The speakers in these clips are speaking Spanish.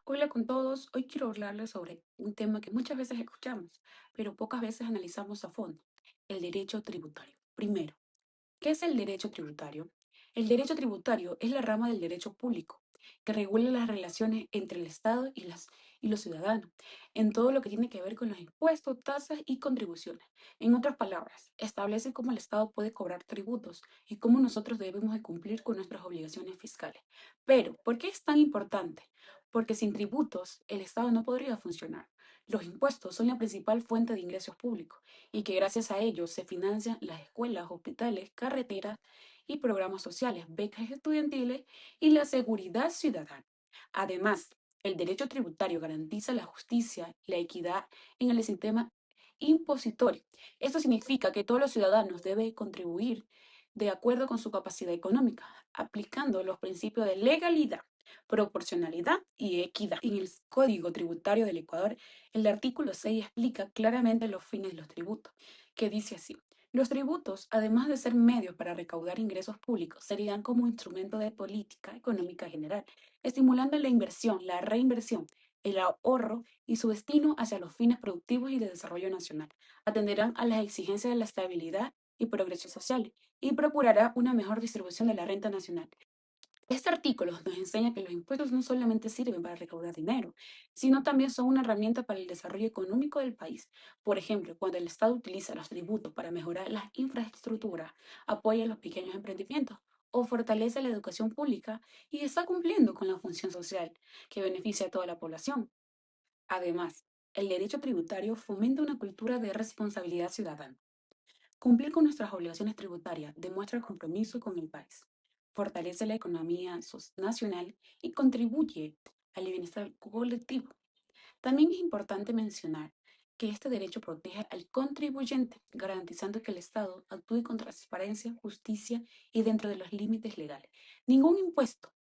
Hola con todos, hoy quiero hablarles sobre un tema que muchas veces escuchamos, pero pocas veces analizamos a fondo, el derecho tributario. Primero, ¿qué es el derecho tributario? El derecho tributario es la rama del derecho público que regula las relaciones entre el Estado y los ciudadanos en todo lo que tiene que ver con los impuestos, tasas y contribuciones. En otras palabras, establece cómo el Estado puede cobrar tributos y cómo nosotros debemos de cumplir con nuestras obligaciones fiscales. Pero, ¿por qué es tan importante? Porque sin tributos el Estado no podría funcionar. Los impuestos son la principal fuente de ingresos públicos y que gracias a ellos se financian las escuelas, hospitales, carreteras y programas sociales, becas estudiantiles y la seguridad ciudadana. Además, el derecho tributario garantiza la justicia, la equidad en el sistema impositorio. Esto significa que todos los ciudadanos deben contribuir de acuerdo con su capacidad económica, aplicando los principios de legalidad, proporcionalidad y equidad. En el Código Tributario del Ecuador, el artículo 6 explica claramente los fines de los tributos, que dice así: los tributos, además de ser medios para recaudar ingresos públicos, serían como instrumento de política económica general, estimulando la inversión, la reinversión, el ahorro y su destino hacia los fines productivos y de desarrollo nacional. Atenderán a las exigencias de la estabilidad y progreso social y procurará una mejor distribución de la renta nacional. Este artículo nos enseña que los impuestos no solamente sirven para recaudar dinero, sino también son una herramienta para el desarrollo económico del país. Por ejemplo, cuando el Estado utiliza los tributos para mejorar las infraestructuras, apoya los pequeños emprendimientos o fortalece la educación pública y está cumpliendo con la función social que beneficia a toda la población. Además, el derecho tributario fomenta una cultura de responsabilidad ciudadana. Cumplir con nuestras obligaciones tributarias demuestra el compromiso con el país, fortalece la economía nacional y contribuye al bienestar colectivo. También es importante mencionar que este derecho protege al contribuyente, garantizando que el Estado actúe con transparencia, justicia y dentro de los límites legales. Ningún impuesto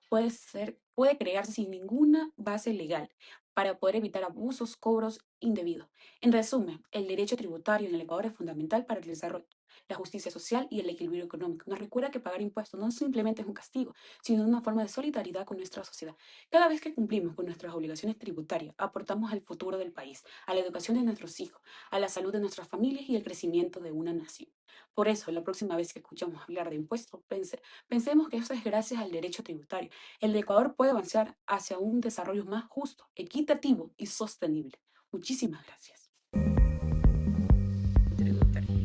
puede crear sin ninguna base legal para poder evitar abusos, cobros indebidos. En resumen, el derecho tributario en el Ecuador es fundamental para el desarrollo, la justicia social y el equilibrio económico. Nos recuerda que pagar impuestos no simplemente es un castigo, sino una forma de solidaridad con nuestra sociedad. Cada vez que cumplimos con nuestras obligaciones tributarias, aportamos al futuro del país, a la educación de nuestros hijos, a la salud de nuestras familias y al crecimiento de una nación. Por eso, la próxima vez que escuchamos hablar de impuestos, pensemos que eso es gracias al derecho tributario. El Ecuador puede avanzar hacia un desarrollo más justo, equitativo y sostenible. Muchísimas gracias. Tributario.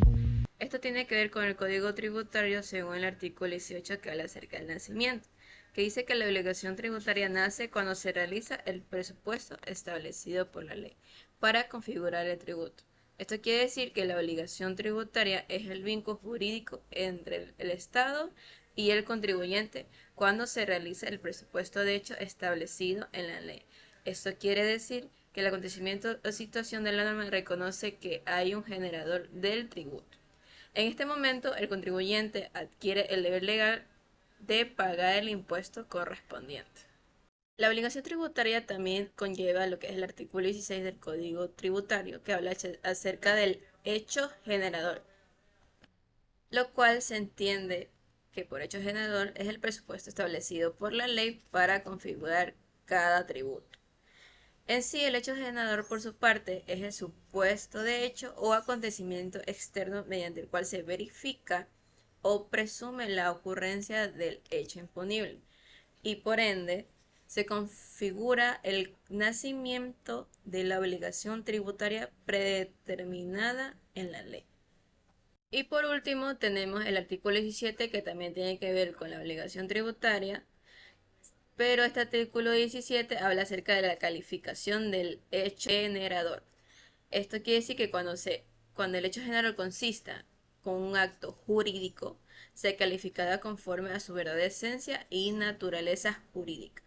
Esto tiene que ver con el Código Tributario según el artículo 18 que habla acerca del nacimiento, que dice que la obligación tributaria nace cuando se realiza el presupuesto establecido por la ley para configurar el tributo. Esto quiere decir que la obligación tributaria es el vínculo jurídico entre el Estado y el contribuyente cuando se realiza el presupuesto de hecho establecido en la ley. Esto quiere decir que el acontecimiento o situación de la norma reconoce que hay un generador del tributo. En este momento, el contribuyente adquiere el deber legal de pagar el impuesto correspondiente. La obligación tributaria también conlleva lo que es el artículo 16 del Código Tributario, que habla acerca del hecho generador, lo cual se entiende que por hecho generador es el presupuesto establecido por la ley para configurar cada tributo. En sí, el hecho generador, por su parte, es el supuesto de hecho o acontecimiento externo mediante el cual se verifica o presume la ocurrencia del hecho imponible y por ende se configura el nacimiento de la obligación tributaria predeterminada en la ley. Y por último tenemos el artículo 17 que también tiene que ver con la obligación tributaria, pero este artículo 17 habla acerca de la calificación del hecho generador. Esto quiere decir que cuando el hecho generador consista con un acto jurídico, se calificará conforme a su verdadera esencia y naturaleza jurídica,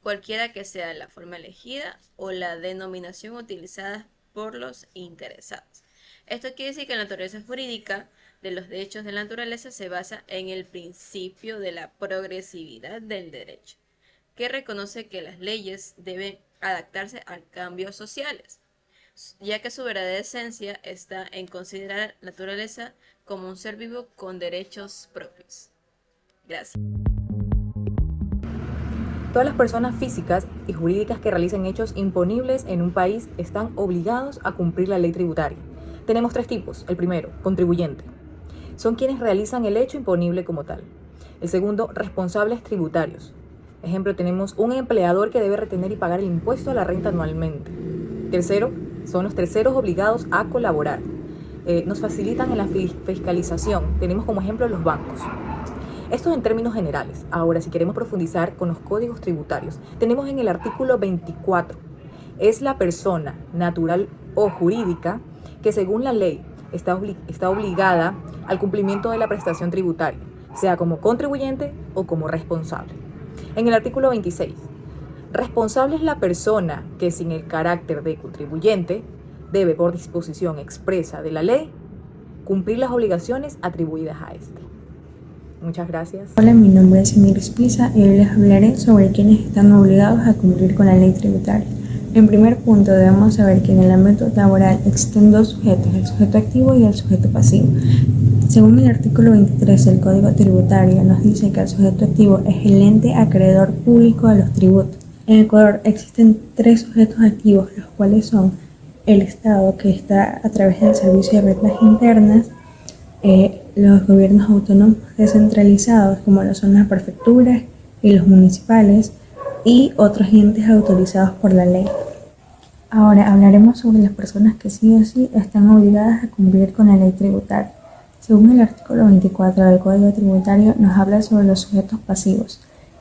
cualquiera que sea la forma elegida o la denominación utilizada por los interesados. Esto quiere decir que la naturaleza jurídica de los derechos de la naturaleza se basa en el principio de la progresividad del derecho, que reconoce que las leyes deben adaptarse a cambios sociales. ya que su verdadera esencia está en considerar la naturaleza como un ser vivo con derechos propios. Gracias. Todas las personas físicas y jurídicas que realicen hechos imponibles en un país están obligados a cumplir la ley tributaria. Tenemos tres tipos. El primero, contribuyente. Son quienes realizan el hecho imponible como tal. El segundo, responsables tributarios. Ejemplo, tenemos un empleador que debe retener y pagar el impuesto a la renta anualmente. Tercero, son los terceros obligados a colaborar. Nos facilitan en la fiscalización. Tenemos como ejemplo los bancos. Esto en términos generales. Ahora, si queremos profundizar con los códigos tributarios, tenemos en el artículo 24, es la persona natural o jurídica que según la ley está obligada al cumplimiento de la prestación tributaria, sea como contribuyente o como responsable. En el artículo 26, responsable es la persona que sin el carácter de contribuyente debe por disposición expresa de la ley cumplir las obligaciones atribuidas a este. Muchas gracias. Hola, mi nombre es Emir Espiza y hoy les hablaré sobre quienes están obligados a cumplir con la ley tributaria. En primer punto, debemos saber que en el ámbito laboral existen dos sujetos, el sujeto activo y el sujeto pasivo. Según el artículo 23 del Código Tributario, nos dice que el sujeto activo es el ente acreedor público de los tributos. En Ecuador existen tres sujetos activos, los cuales son el Estado, que está a través del Servicio de Rentas Internas, los gobiernos autónomos descentralizados, como lo son las prefecturas y los municipales, y otros entes autorizados por la ley. Ahora hablaremos sobre las personas que sí o sí están obligadas a cumplir con la ley tributaria. Según el artículo 24 del Código Tributario, nos habla sobre los sujetos pasivos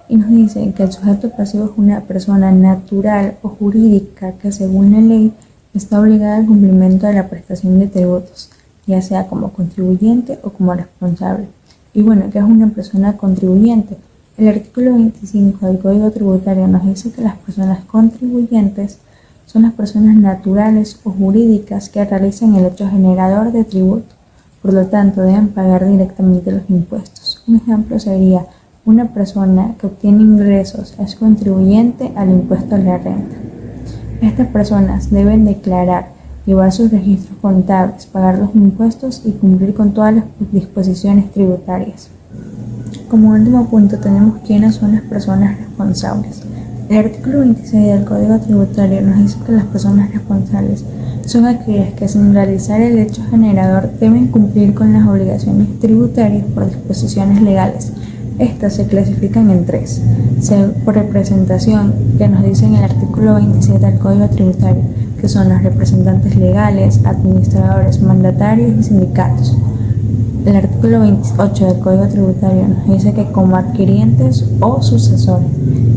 y nos dice que el sujeto pasivo es una persona natural o jurídica que según la ley está obligada al cumplimiento de la prestación de tributos, ya sea como contribuyente o como responsable. Y bueno, ¿qué es una persona contribuyente? El artículo 25 del Código Tributario nos dice que las personas contribuyentes son las personas naturales o jurídicas que realizan el hecho generador de tributo. Por lo tanto, deben pagar directamente los impuestos. Un ejemplo sería una persona que obtiene ingresos es contribuyente al impuesto a la renta. Estas personas deben declarar, llevar sus registros contables, pagar los impuestos y cumplir con todas las disposiciones tributarias. Como último punto tenemos quiénes son las personas responsables. El artículo 26 del Código Tributario nos dice que las personas responsables son aquellas que sin realizar el hecho generador deben cumplir con las obligaciones tributarias por disposiciones legales. Estas se clasifican en tres. Por representación, que nos dice en el artículo 27 del Código Tributario, que son los representantes legales, administradores, mandatarios y sindicatos. El artículo 28 del Código Tributario nos dice que como adquirientes o sucesores,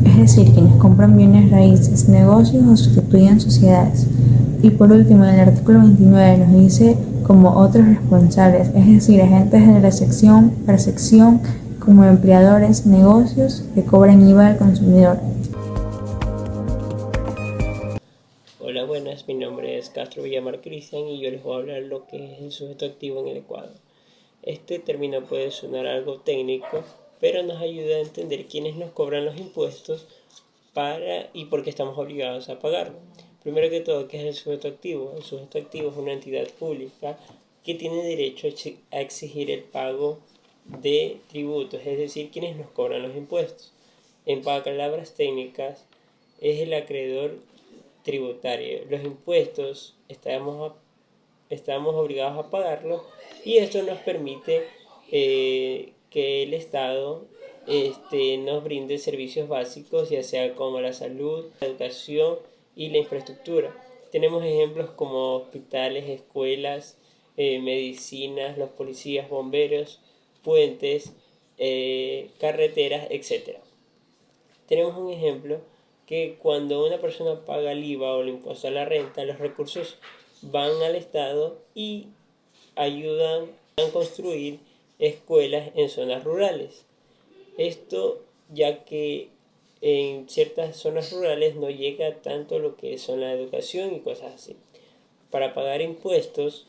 es decir, quienes compran bienes raíces, negocios o sustituyen sociedades. Y por último, en el artículo 29 nos dice como otros responsables, es decir, agentes de recepción, percepción, como empleadores, negocios que cobran IVA al consumidor. Hola, buenas, mi nombre es Castro Villamar Cristian y yo les voy a hablar lo que es el sujeto activo en el Ecuador. Este término puede sonar algo técnico, pero nos ayuda a entender quiénes nos cobran los impuestos y por qué estamos obligados a pagarlo. Primero que todo, ¿qué es el sujeto activo? El sujeto activo es una entidad pública que tiene derecho a exigir el pago de tributos, es decir, quienes nos cobran los impuestos. En palabras técnicas, es el acreedor tributario. Los impuestos estamos obligados a pagarlos y esto nos permite que el Estado nos brinde servicios básicos, ya sea como la salud, la educación y la infraestructura. Tenemos ejemplos como hospitales, escuelas, medicinas, los policías, bomberos, puentes, carreteras, etc. Tenemos un ejemplo que cuando una persona paga el IVA o el impuesto a la renta, los recursos van al Estado y ayudan a construir escuelas en zonas rurales. Esto ya que en ciertas zonas rurales no llega tanto lo que son la educación y cosas así. Para pagar impuestos,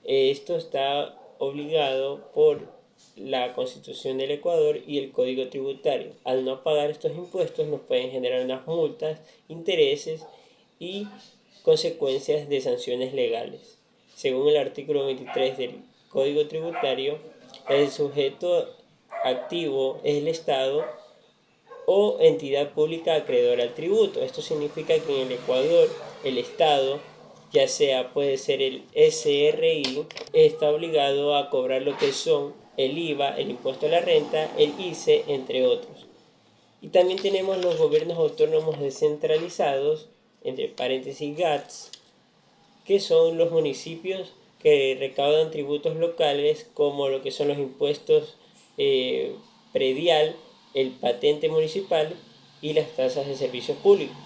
esto está obligado por la Constitución del Ecuador y el Código Tributario. Al no pagar estos impuestos nos pueden generar unas multas, intereses y consecuencias de sanciones legales. Según el artículo 23 del Código Tributario, el sujeto activo es el Estado o entidad pública acreedora al tributo. Esto significa que en el Ecuador el Estado, ya sea puede ser el SRI, está obligado a cobrar lo que son el IVA, el impuesto a la renta, el ICE, entre otros. Y también tenemos los gobiernos autónomos descentralizados, entre paréntesis GATS, que son los municipios que recaudan tributos locales como lo que son los impuestos predial, el patente municipal y las tasas de servicios públicos.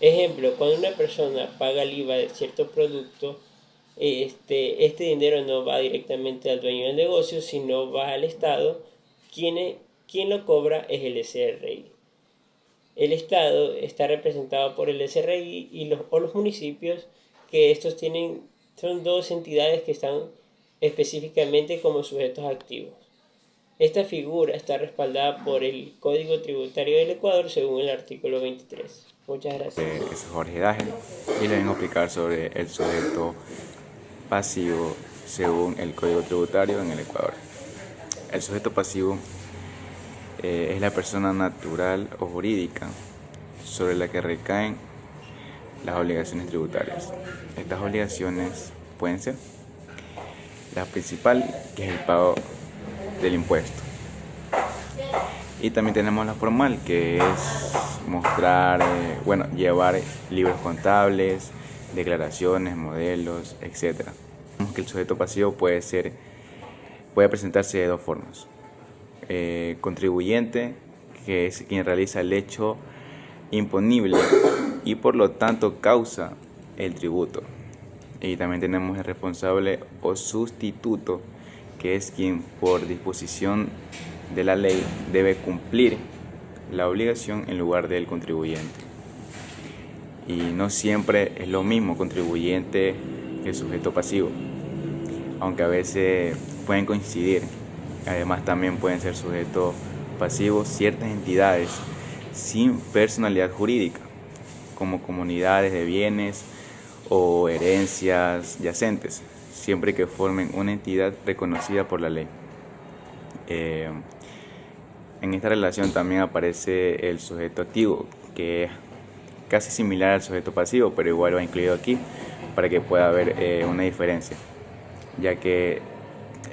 Ejemplo, cuando una persona paga el IVA de cierto producto, este dinero no va directamente al dueño del negocio, sino va al Estado. Quien lo cobra es el SRI. El Estado está representado por el SRI o los municipios, que estos son dos entidades que están específicamente como sujetos activos. Esta figura está respaldada por el Código Tributario del Ecuador según el artículo 23. Muchas gracias. Es Jorge Dágel y le vengo a explicar sobre el sujeto pasivo según el Código Tributario en el Ecuador. El sujeto pasivo es la persona natural o jurídica sobre la que recaen las obligaciones tributarias. Estas obligaciones pueden ser la principal, que es el pago del impuesto, y también tenemos la formal, que es mostrar, llevar libros contables, declaraciones, modelos, etc. Que el sujeto pasivo puede presentarse de dos formas: contribuyente, que es quien realiza el hecho imponible y por lo tanto causa el tributo, y también tenemos el responsable o sustituto, que es quien por disposición de la ley debe cumplir la obligación en lugar del contribuyente. Y no siempre es lo mismo contribuyente que sujeto pasivo, aunque a veces pueden coincidir. Además también pueden ser sujetos pasivos ciertas entidades sin personalidad jurídica, como comunidades de bienes o herencias yacentes, siempre que formen una entidad reconocida por la ley. En esta relación también aparece el sujeto activo, que es casi similar al sujeto pasivo, pero igual va incluido aquí para que pueda haber una diferencia, ya que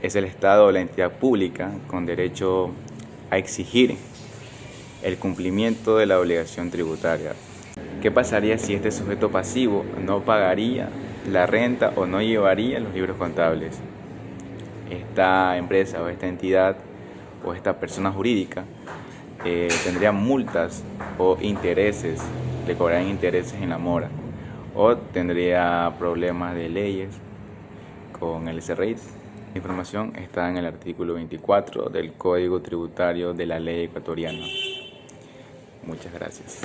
es el Estado o la entidad pública con derecho a exigir el cumplimiento de la obligación tributaria. ¿Qué pasaría si este sujeto pasivo no pagaría la renta o no llevaría los libros contables? Esta empresa o esta entidad o esta persona jurídica tendría multas o intereses, le cobrarían intereses en la mora, o tendría problemas de leyes con el SRI. La información está en el artículo 24 del Código Tributario de la Ley Ecuatoriana. Muchas gracias.